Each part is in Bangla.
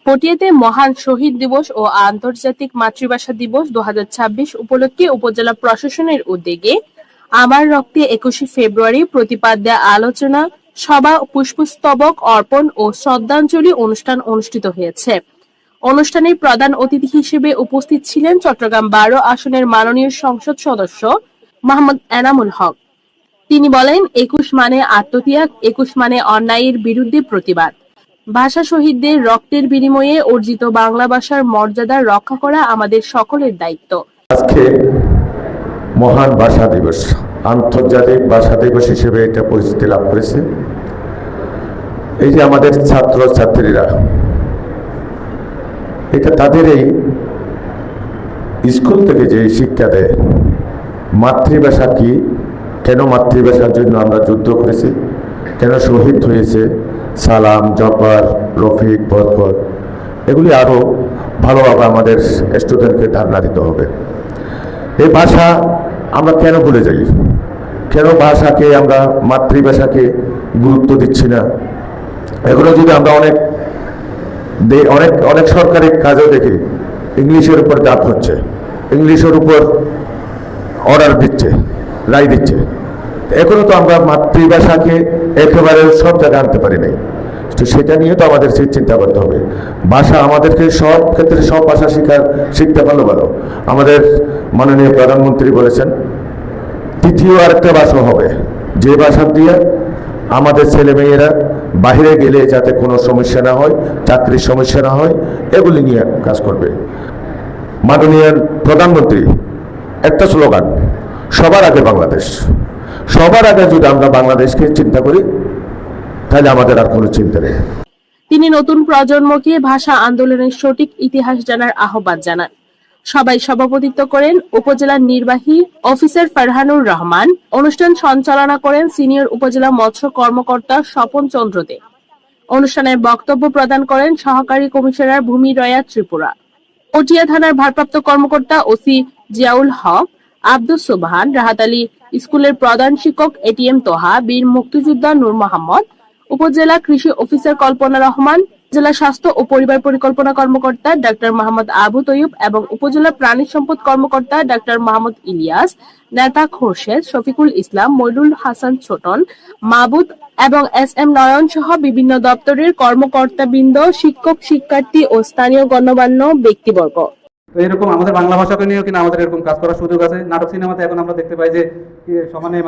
পটিয়াতে মহান শহীদ দিবস ও আন্তর্জাতিক মাতৃভাষা দিবস ২০২৬ উপলক্ষে উপজেলা প্রশাসনের উদ্যোগে আমার রক্তে ২১শে ফেব্রুয়ারি প্রতিপাদ্যে আলোচনা সভা, পুষ্পস্তবক অর্পণ ও শ্রদ্ধাঞ্জলি অনুষ্ঠান অনুষ্ঠিত হয়েছে। অনুষ্ঠানে প্রধান অতিথি হিসেবে উপস্থিত ছিলেন চট্টগ্রাম ১২ আসনের মাননীয় সংসদ সদস্য মোহাম্মদ এনামুল হক। তিনি বলেন, ২১ মানে আত্মত্যাগ, ২১ মানে অন্যায়ের বিরুদ্ধে প্রতিবাদ। ভাষা শহীদদের রক্তের বিনিময়ে অর্জিত বাংলা ভাষার মর্যাদা রক্ষা করা আমাদের সকলের দায়িত্ব। আজকে মহান ভাষা দিবস, আন্তর্জাতিক ভাষা দিবস হিসেবে এটা পরিচিতি লাভ করেছে। এই যে আমাদের ছাত্র ছাত্রীরা, এটা তাদের এই স্কুল থেকে যে শিক্ষা দেয়, মাতৃভাষা কি, কেন মাতৃভাষার জন্য আমরা যুদ্ধ করেছি, কেন শহীদ হয়েছে সালাম, জব্বার, রফিক, বরকত, এগুলি আরও ভালোভাবে আমাদের স্টুডেন্টকে ধারণা দিতে হবে। এই ভাষা আমরা কেন ভুলে যাই, কেন ভাষাকে আমরা মাতৃভাষাকে গুরুত্ব দিচ্ছি না। এগুলো যদি আমরা অনেক অনেক সরকারি কাজও দেখি, ইংলিশের উপর চাপ হচ্ছে, ইংলিশের উপর অর্ডার দিচ্ছে, রায় দিচ্ছে। এখনো তো আমরা মাতৃভাষাকে একেবারে সব জায়গায় আনতে পারি নাই। তো সেটা নিয়ে তো আমাদের চিন্তা করতে হবে। ভাষা আমাদেরকে সব ক্ষেত্রে সব ভাষা শিখতে ভালো ভালো। আমাদের মাননীয় প্রধানমন্ত্রী বলেছেন তৃতীয় আরেকটা ভাষা হবে, যে ভাষা দিয়ে আমাদের ছেলেমেয়েরা বাইরে গেলে যাতে কোনো সমস্যা না হয়, চাকরির সমস্যা না হয়, এগুলি নিয়ে কাজ করবে। মাননীয় প্রধানমন্ত্রী একটা স্লোগান, সবার আগে বাংলাদেশ। সবার আগে যদি আমরা বাংলাদেশকে চিন্তা করি, তাহলে আমাদের আর কোনো চিন্তা নেই। তিনি নতুন প্রজন্মকে ভাষা আন্দোলনের সঠিক ইতিহাস জানার আহ্বান জানান। সবাই সভাপতিত্ব করেন উপজেলা নির্বাহী অফিসার ফারহানুর রহমান। অনুষ্ঠান সঞ্চালনা করেন সিনিয়র উপজেলা মৎস্য কর্মকর্তা স্বপন চন্দ্র দে। অনুষ্ঠানে বক্তব্য প্রদান করেন সহকারী কমিশনার ভূমি রয়া ত্রিপুরা। পটিয়া থানার ভারপ্রাপ্ত কর্মকর্তা ওসি জিয়াউল হক, আব্দুস সুবহান, রাহাত আলী স্কুলের প্রধান শিক্ষক এটিএম তোহা, বীর মুক্তিযোদ্ধা নূর মোহাম্মদ, উপজেলা কৃষি অফিসার কল্পনা রহমান, জেলা স্বাস্থ্য ও পরিবার পরিকল্পনা কর্মকর্তা ডাক্তার মোহাম্মদ আবু তৈয়ব এবং উপজেলা প্রাণী সম্পদ কর্মকর্তা ডাক্তার মোহাম্মদ ইলিয়াস, নেতা খোরশেদ, শফিকুল ইসলাম, মইনুল হাসান ছোটন, মাবুদ এবং এস এম নয়ন সহ বিভিন্ন দপ্তরের কর্মকর্তাবৃন্দ, শিক্ষক, শিক্ষার্থী ও স্থানীয় গণ্যমান্য ব্যক্তিবর্গ। তো এরকম আমাদের বাংলা ভাষাকে নিয়েও কিনা আমাদের এরকম কাজ করার সুযোগ আছে। নাটক সিনেমাতে এখন আমরা দেখতে পাই যে সমানে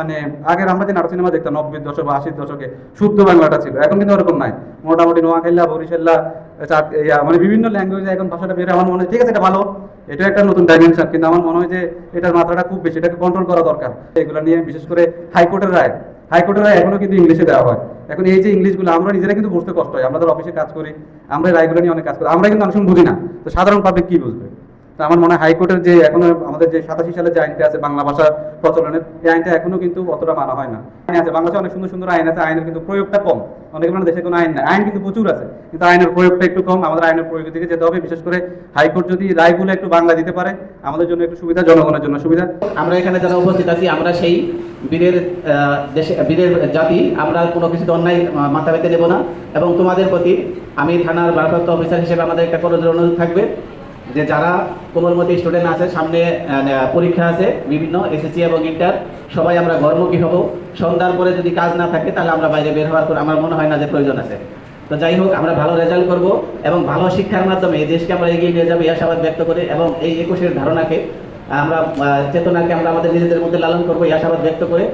আগের আমরা যে নাটক সিনেমা দেখতাম ৯০ দশক বা ৮০ দশকে শুদ্ধ বাংলাটা ছিল, এখন কিন্তু ওরকম নাই। মোটামুটি নোয়াখাইলা, বরিশাল্লা, বিভিন্ন ল্যাঙ্গুয়েজে এখন ভাষাটা বের। আমার মনে হয় ঠিক আছে, এটা ভালো, এটা একটা নতুন ডাইমেনশন, কিন্তু আমার মনে হয় যে এটার মাত্রাটা খুব বেশি, এটাকে কন্ট্রোল করা দরকার। এগুলো নিয়ে বিশেষ করে হাইকোর্টের রায় এখনো কিন্তু ইংলিশে দেওয়া হয়। এখন এই যে ইংলিশগুলো আমরা নিজেরা কিন্তু বুঝতে কষ্ট হয়। আমরা অফিসে কাজ করি, আমরা রায়গুলো নিয়ে অনেক কাজ করি, আমরা কিন্তু অনেক সময় বুঝি না। তো সাধারণ পাবলিক কি বুঝবে? তো আমার মনে হয় হাইকোর্টের যে এখন আমাদের যে ৮৭ সালের যে আইনটা আছে বাংলা ভাষা প্রচলনের, এই আইনটা এখনো কিন্তু অতটা মানা হয় না। আইন আছে বাংলাদেশে, অনেক সুন্দর সুন্দর আইন আছে, আইনের কিন্তু প্রয়োগটা কম। অনেক মানে দেশে কোনো আইন নাই, আইন কিন্তু প্রচুর আছে, কিন্তু আইনের প্রয়োগটা একটু কম। আমাদের আইনের প্রয়োগের দিকে যেতে হবে। বিশেষ করে হাইকোর্ট যদি রায়গুলো একটু বাংলা দিতে পারে, আমাদের জন্য একটু সুবিধা, জনগণের জন্য সুবিধা। আমরা এখানে যারা উপস্থিত আছি, আমরা সেই বীরের দেশে, বীরের জাতি। আমরা কোনো কিছুতে অন্যায় মাথা পেতে নেব না। এবং তোমাদের প্রতি আমি থানার ভারপ্রাপ্ত অফিসার হিসেবে আমাদের একটা করজোর অনুরোধ থাকবে যে যারা কোমলমতি স্টুডেন্ট আছে, সামনে পরীক্ষা আছে বিভিন্ন এসএসসি এবং ইন্টার, সবাই আমরা ঘরমুখী হব। সন্ধ্যার পরে যদি কাজ না থাকে তাহলে আমরা বাইরে বের হওয়ার পর আমার মনে হয় না যে প্রয়োজন আছে। তো যাই হোক, আমরা ভালো রেজাল্ট করব এবং ভালো শিক্ষার মাধ্যমে এই দেশকে আমরা এগিয়ে নিয়ে যাবো, এই আশাবাদ ব্যক্ত করে, এবং এই ২১-এর ধারণাকে আমরা চেতনাকে আমরা আমাদের নিজেদের মধ্যে লালন করবো, এই আশাবাদ ব্যক্ত করে